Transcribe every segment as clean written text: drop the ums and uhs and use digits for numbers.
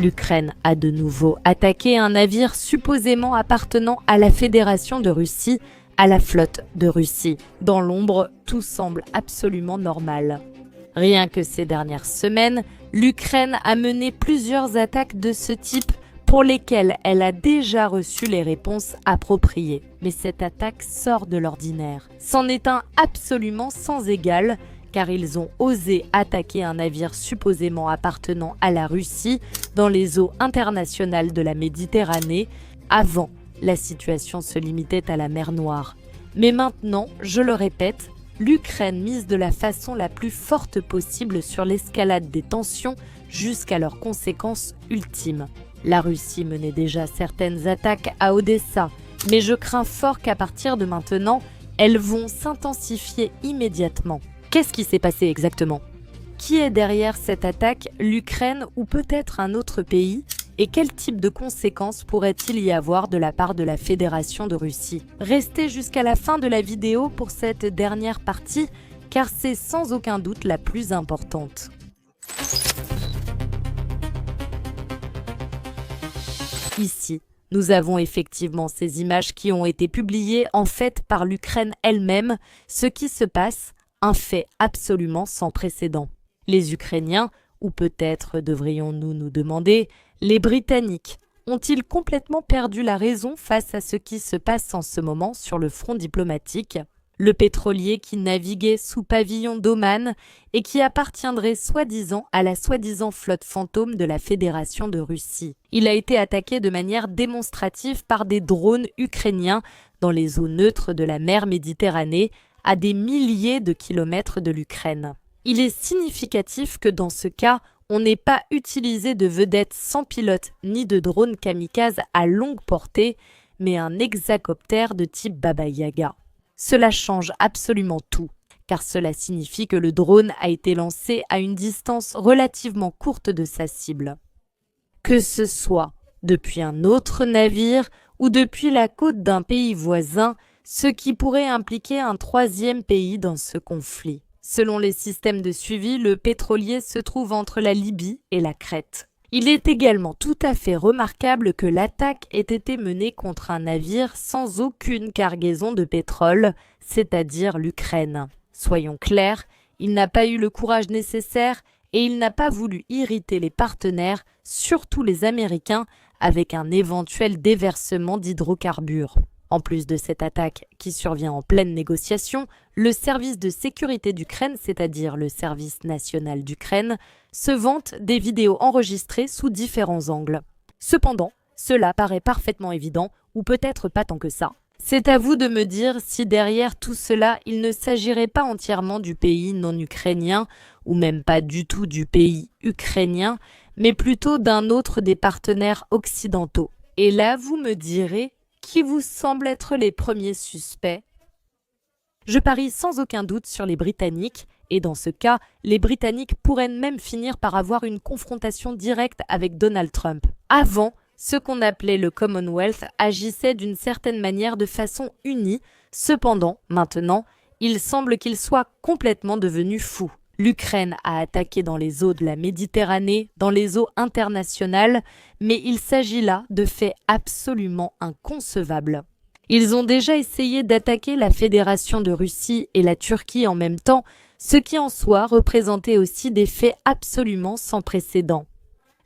L'Ukraine a de nouveau attaqué un navire supposément appartenant à la Fédération de Russie, à la flotte de Russie. Dans l'ombre, tout semble absolument normal. Rien que ces dernières semaines, l'Ukraine a mené plusieurs attaques de ce type pour lesquelles elle a déjà reçu les réponses appropriées. Mais cette attaque sort de l'ordinaire. C'en est un absolument sans égal, car ils ont osé attaquer un navire supposément appartenant à la Russie dans les eaux internationales de la Méditerranée. Avant, la situation se limitait à la mer Noire. Mais maintenant, je le répète, l'Ukraine mise de la façon la plus forte possible sur l'escalade des tensions jusqu'à leurs conséquences ultimes. La Russie menait déjà certaines attaques à Odessa, mais je crains fort qu'à partir de maintenant, elles vont s'intensifier immédiatement. Qu'est-ce qui s'est passé exactement? Qui est derrière cette attaque, l'Ukraine ou peut-être un autre pays? Et quel type de conséquences pourrait-il y avoir de la part de la Fédération de Russie? Restez jusqu'à la fin de la vidéo pour cette dernière partie, car c'est sans aucun doute la plus importante. Ici, nous avons effectivement ces images qui ont été publiées en fait par l'Ukraine elle-même, ce qui se passe, un fait absolument sans précédent. Les Ukrainiens, ou peut-être devrions-nous nous demander, les Britanniques, ont-ils complètement perdu la raison face à ce qui se passe en ce moment sur le front diplomatique? Le pétrolier qui naviguait sous pavillon d'Oman et qui appartiendrait soi-disant à la soi-disant flotte fantôme de la Fédération de Russie. Il a été attaqué de manière démonstrative par des drones ukrainiens dans les eaux neutres de la mer Méditerranée, à des milliers de kilomètres de l'Ukraine. Il est significatif que dans ce cas, on n'ait pas utilisé de vedettes sans pilote ni de drones kamikazes à longue portée, mais un hexacoptère de type Baba Yaga. Cela change absolument tout, car cela signifie que le drone a été lancé à une distance relativement courte de sa cible. Que ce soit depuis un autre navire ou depuis la côte d'un pays voisin, ce qui pourrait impliquer un troisième pays dans ce conflit. Selon les systèmes de suivi, le pétrolier se trouve entre la Libye et la Crète. Il est également tout à fait remarquable que l'attaque ait été menée contre un navire sans aucune cargaison de pétrole, c'est-à-dire l'Ukraine. Soyons clairs, il n'a pas eu le courage nécessaire et il n'a pas voulu irriter les partenaires, surtout les Américains, avec un éventuel déversement d'hydrocarbures. En plus de cette attaque qui survient en pleine négociation, le service de sécurité d'Ukraine, c'est-à-dire le service national d'Ukraine, se vante des vidéos enregistrées sous différents angles. Cependant, cela paraît parfaitement évident, ou peut-être pas tant que ça. C'est à vous de me dire si derrière tout cela, il ne s'agirait pas entièrement du pays non ukrainien, ou même pas du tout du pays ukrainien, mais plutôt d'un autre des partenaires occidentaux. Et là, vous me direz, qui vous semble être les premiers suspects? Je parie sans aucun doute sur les Britanniques, et dans ce cas, les Britanniques pourraient même finir par avoir une confrontation directe avec Donald Trump. Avant, ce qu'on appelait le Commonwealth agissait d'une certaine manière de façon unie, cependant, maintenant, il semble qu'il soit complètement devenu fou. L'Ukraine a attaqué dans les eaux de la Méditerranée, dans les eaux internationales, mais il s'agit là de faits absolument inconcevables. Ils ont déjà essayé d'attaquer la Fédération de Russie et la Turquie en même temps, ce qui en soi représentait aussi des faits absolument sans précédent.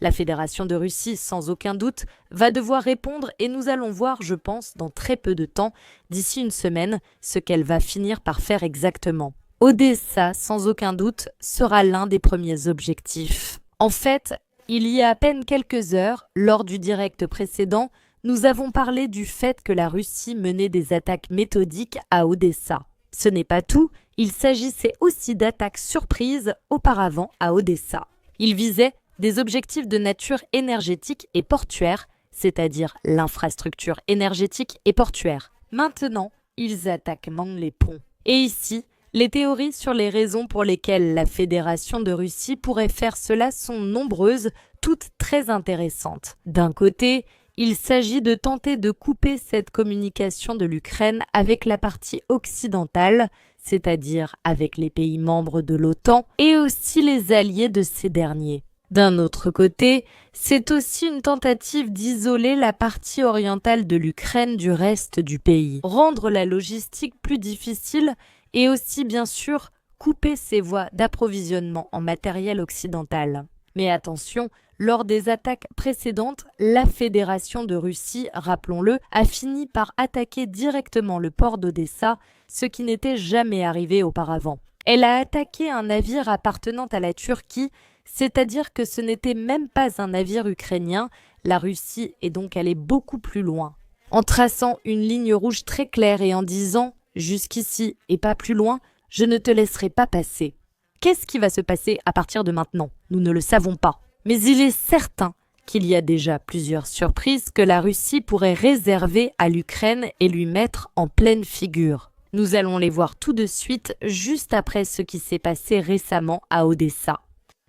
La Fédération de Russie, sans aucun doute, va devoir répondre et nous allons voir, je pense, dans très peu de temps, d'ici une semaine, ce qu'elle va finir par faire exactement. Odessa, sans aucun doute, sera l'un des premiers objectifs. En fait, il y a à peine quelques heures, lors du direct précédent, nous avons parlé du fait que la Russie menait des attaques méthodiques à Odessa. Ce n'est pas tout, il s'agissait aussi d'attaques surprises auparavant à Odessa. Ils visaient des objectifs de nature énergétique et portuaire, c'est-à-dire l'infrastructure énergétique et portuaire. Maintenant, ils attaquent les ponts. Et ici, les théories sur les raisons pour lesquelles la Fédération de Russie pourrait faire cela sont nombreuses, toutes très intéressantes. D'un côté, il s'agit de tenter de couper cette communication de l'Ukraine avec la partie occidentale, c'est-à-dire avec les pays membres de l'OTAN et aussi les alliés de ces derniers. D'un autre côté, c'est aussi une tentative d'isoler la partie orientale de l'Ukraine du reste du pays, rendre la logistique plus difficile et aussi bien sûr couper ses voies d'approvisionnement en matériel occidental. Mais attention, lors des attaques précédentes, la Fédération de Russie, rappelons-le, a fini par attaquer directement le port d'Odessa, ce qui n'était jamais arrivé auparavant. Elle a attaqué un navire appartenant à la Turquie, c'est-à-dire que ce n'était même pas un navire ukrainien, la Russie est donc allée beaucoup plus loin. En traçant une ligne rouge très claire et en disant « jusqu'ici et pas plus loin, je ne te laisserai pas passer ». Qu'est-ce qui va se passer à partir de maintenant? Nous ne le savons pas. Mais il est certain qu'il y a déjà plusieurs surprises que la Russie pourrait réserver à l'Ukraine et lui mettre en pleine figure. Nous allons les voir tout de suite, juste après ce qui s'est passé récemment à Odessa.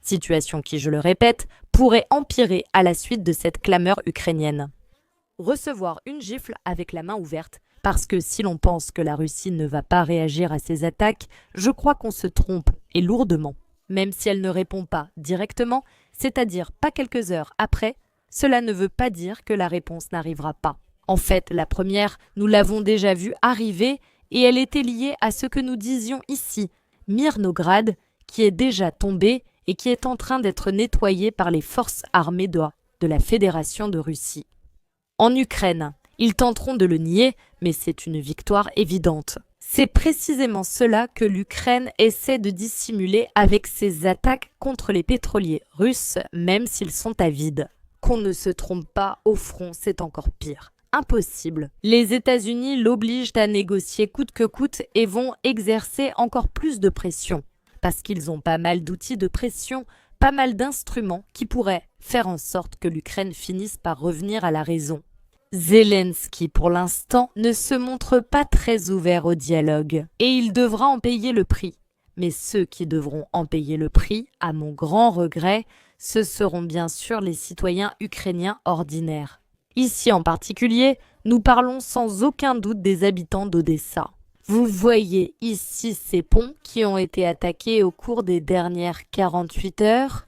Situation qui, je le répète, pourrait empirer à la suite de cette clameur ukrainienne. Recevoir une gifle avec la main ouverte, parce que si l'on pense que la Russie ne va pas réagir à ces attaques, je crois qu'on se trompe, et lourdement. Même si elle ne répond pas directement, c'est-à-dire pas quelques heures après, cela ne veut pas dire que la réponse n'arrivera pas. En fait, la première, nous l'avons déjà vue arriver, et elle était liée à ce que nous disions ici, Mirnograd, qui est déjà tombé et qui est en train d'être nettoyé par les forces armées de la Fédération de Russie. En Ukraine, ils tenteront de le nier, mais c'est une victoire évidente. C'est précisément cela que l'Ukraine essaie de dissimuler avec ses attaques contre les pétroliers russes, même s'ils sont à vide. Qu'on ne se trompe pas, au front, c'est encore pire. Impossible. Les États-Unis l'obligent à négocier coûte que coûte et vont exercer encore plus de pression. Parce qu'ils ont pas mal d'outils de pression, pas mal d'instruments qui pourraient faire en sorte que l'Ukraine finisse par revenir à la raison. Zelensky, pour l'instant, ne se montre pas très ouvert au dialogue, et il devra en payer le prix. Mais ceux qui devront en payer le prix, à mon grand regret, ce seront bien sûr les citoyens ukrainiens ordinaires. Ici en particulier, nous parlons sans aucun doute des habitants d'Odessa. Vous voyez ici ces ponts qui ont été attaqués au cours des dernières 48 heures.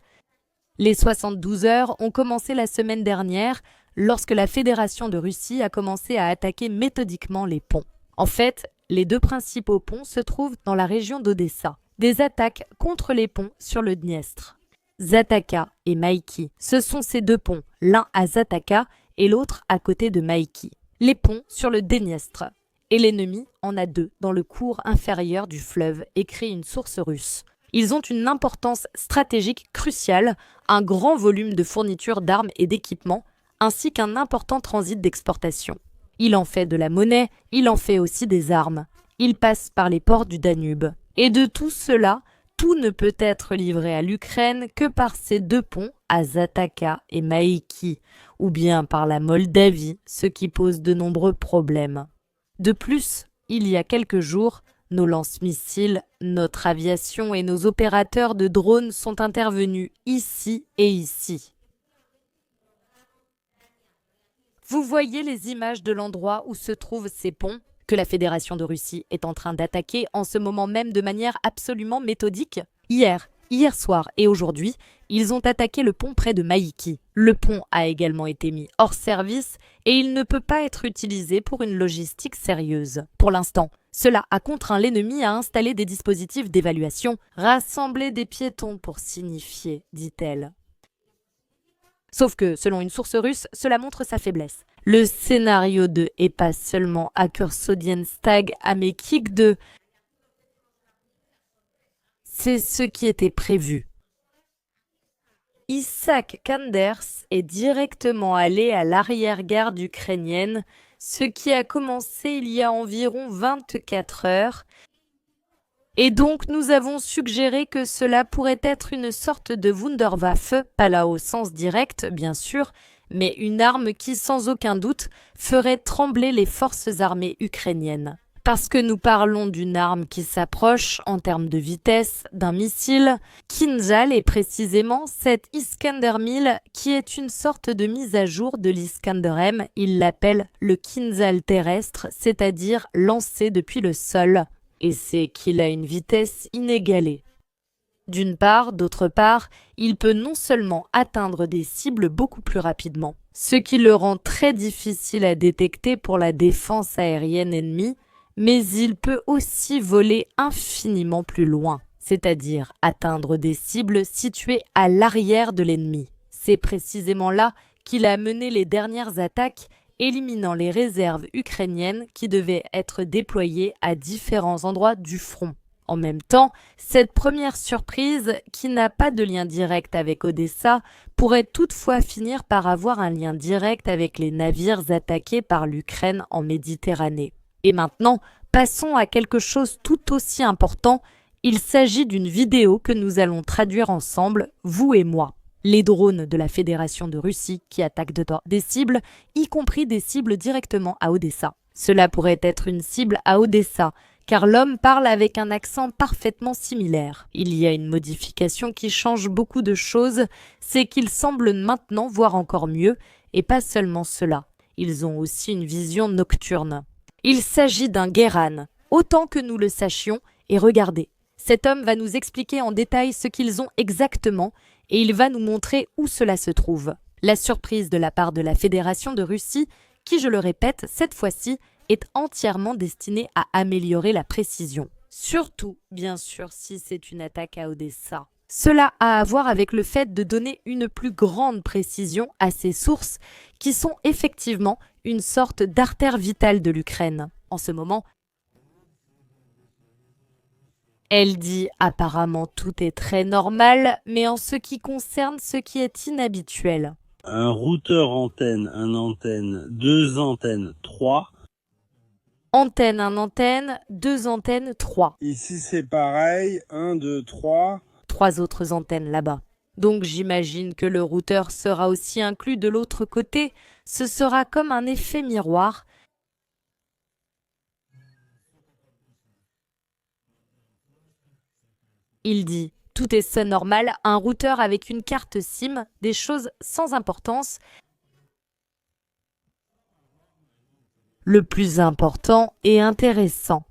Les 72 heures ont commencé la semaine dernière, lorsque la Fédération de Russie a commencé à attaquer méthodiquement les ponts. En fait, les deux principaux ponts se trouvent dans la région d'Odessa. Des attaques contre les ponts sur le Dniestre. Zataka et Maïki, ce sont ces deux ponts, l'un à Zataka et l'autre à côté de Maïki. Les ponts sur le Dniestre. Et l'ennemi en a deux dans le cours inférieur du fleuve, écrit une source russe. Ils ont une importance stratégique cruciale, un grand volume de fournitures d'armes et d'équipements, ainsi qu'un important transit d'exportation. Il en fait de la monnaie, il en fait aussi des armes. Il passe par les ports du Danube. Et de tout cela, tout ne peut être livré à l'Ukraine que par ces deux ponts à Zataka et Maïki, ou bien par la Moldavie, ce qui pose de nombreux problèmes. De plus, il y a quelques jours, nos lance-missiles, notre aviation et nos opérateurs de drones sont intervenus ici et ici. Vous voyez les images de l'endroit où se trouvent ces ponts que la Fédération de Russie est en train d'attaquer en ce moment même de manière absolument méthodique. Hier soir et aujourd'hui, ils ont attaqué le pont près de Maïki. Le pont a également été mis hors service et il ne peut pas être utilisé pour une logistique sérieuse. Pour l'instant, cela a contraint l'ennemi à installer des dispositifs d'évaluation, rassembler des piétons pour signifier, dit-elle. Sauf que, selon une source russe, cela montre sa faiblesse. Le scénario 2 est pas seulement à Kursodienstag, à Mekik 2. C'est ce qui était prévu. Isaac Kanders est directement allé à l'arrière-garde ukrainienne, ce qui a commencé il y a environ 24 heures. Et donc nous avons suggéré que cela pourrait être une sorte de Wunderwaffe, pas là au sens direct bien sûr, mais une arme qui sans aucun doute ferait trembler les forces armées ukrainiennes. Parce que nous parlons d'une arme qui s'approche en termes de vitesse d'un missile, Kinzhal est précisément cette Iskander 1000 qui est une sorte de mise à jour de l'Iskander M. Il l'appelle le Kinzhal terrestre, c'est-à-dire lancé depuis le sol. Et c'est qu'il a une vitesse inégalée. D'une part, d'autre part, il peut non seulement atteindre des cibles beaucoup plus rapidement, ce qui le rend très difficile à détecter pour la défense aérienne ennemie, mais il peut aussi voler infiniment plus loin, c'est-à-dire atteindre des cibles situées à l'arrière de l'ennemi. C'est précisément là qu'il a mené les dernières attaques, éliminant les réserves ukrainiennes qui devaient être déployées à différents endroits du front. En même temps, cette première surprise, qui n'a pas de lien direct avec Odessa, pourrait toutefois finir par avoir un lien direct avec les navires attaqués par l'Ukraine en Méditerranée. Et maintenant, passons à quelque chose tout aussi important. Il s'agit d'une vidéo que nous allons traduire ensemble, vous et moi. Les drones de la Fédération de Russie qui attaquent des cibles, y compris des cibles directement à Odessa. Cela pourrait être une cible à Odessa, car l'homme parle avec un accent parfaitement similaire. Il y a une modification qui change beaucoup de choses, c'est qu'ils semblent maintenant voir encore mieux, et pas seulement cela. Ils ont aussi une vision nocturne. Il s'agit d'un Guéran, autant que nous le sachions, et regardez, cet homme va nous expliquer en détail ce qu'ils ont exactement, et il va nous montrer où cela se trouve. La surprise de la part de la Fédération de Russie, qui, je le répète, cette fois-ci, est entièrement destinée à améliorer la précision. Surtout, bien sûr, si c'est une attaque à Odessa. Cela a à voir avec le fait de donner une plus grande précision à ces sources qui sont effectivement une sorte d'artère vitale de l'Ukraine. En ce moment, elle dit apparemment tout est très normal, mais en ce qui concerne ce qui est inhabituel. Un routeur antenne, un antenne, deux antennes, 3. Antenne, un antenne, deux antennes, 3. Ici c'est pareil, 1, 2, 3. 3 autres antennes là-bas. Donc j'imagine que le routeur sera aussi inclus de l'autre côté. Ce sera comme un effet miroir. Il dit, tout est normal, un routeur avec une carte SIM, des choses sans importance. Le plus important et intéressant.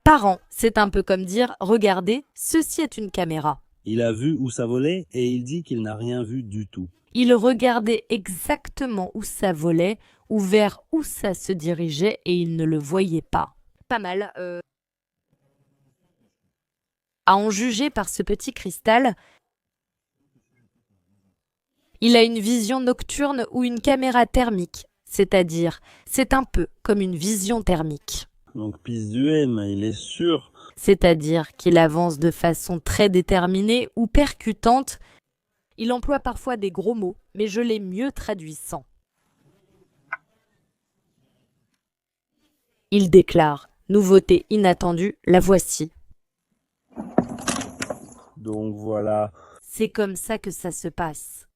Parent, c'est un peu comme dire, regardez, ceci est une caméra. Il a vu où ça volait et il dit qu'il n'a rien vu du tout. Il regardait exactement où ça volait ou vers où ça se dirigeait et il ne le voyait pas. Pas mal. À en juger par ce petit cristal, il a une vision nocturne ou une caméra thermique, c'est-à-dire, c'est un peu comme une vision thermique. Donc piste du M, il est sûr. C'est-à-dire qu'il avance de façon très déterminée ou percutante. Il emploie parfois des gros mots, mais je l'ai mieux traduit sans. Il déclare, nouveauté inattendue, la voici. Donc voilà. C'est comme ça que ça se passe.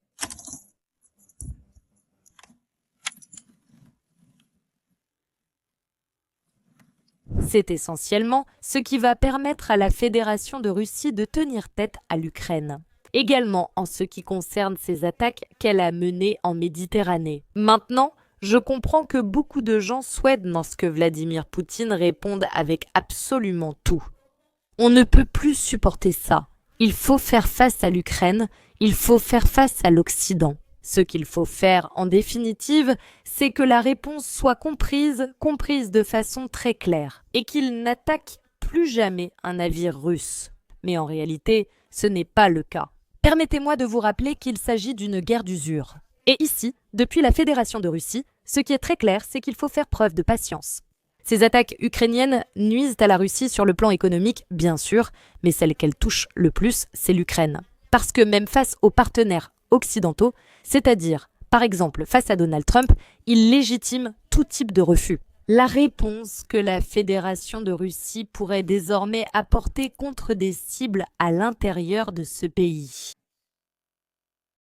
C'est essentiellement ce qui va permettre à la Fédération de Russie de tenir tête à l'Ukraine. Également en ce qui concerne ces attaques qu'elle a menées en Méditerranée. Maintenant, je comprends que beaucoup de gens souhaitent dans ce que Vladimir Poutine réponde avec absolument tout. On ne peut plus supporter ça. Il faut faire face à l'Ukraine, il faut faire face à l'Occident. Ce qu'il faut faire, en définitive, c'est que la réponse soit comprise de façon très claire, et qu'il n'attaque plus jamais un navire russe. Mais en réalité, ce n'est pas le cas. Permettez-moi de vous rappeler qu'il s'agit d'une guerre d'usure. Et ici, depuis la Fédération de Russie, ce qui est très clair, c'est qu'il faut faire preuve de patience. Ces attaques ukrainiennes nuisent à la Russie sur le plan économique, bien sûr, mais celle qu'elle touche le plus, c'est l'Ukraine. Parce que même face aux partenaires occidentaux, c'est-à-dire, par exemple, face à Donald Trump, il légitime tout type de refus. La réponse que la Fédération de Russie pourrait désormais apporter contre des cibles à l'intérieur de ce pays.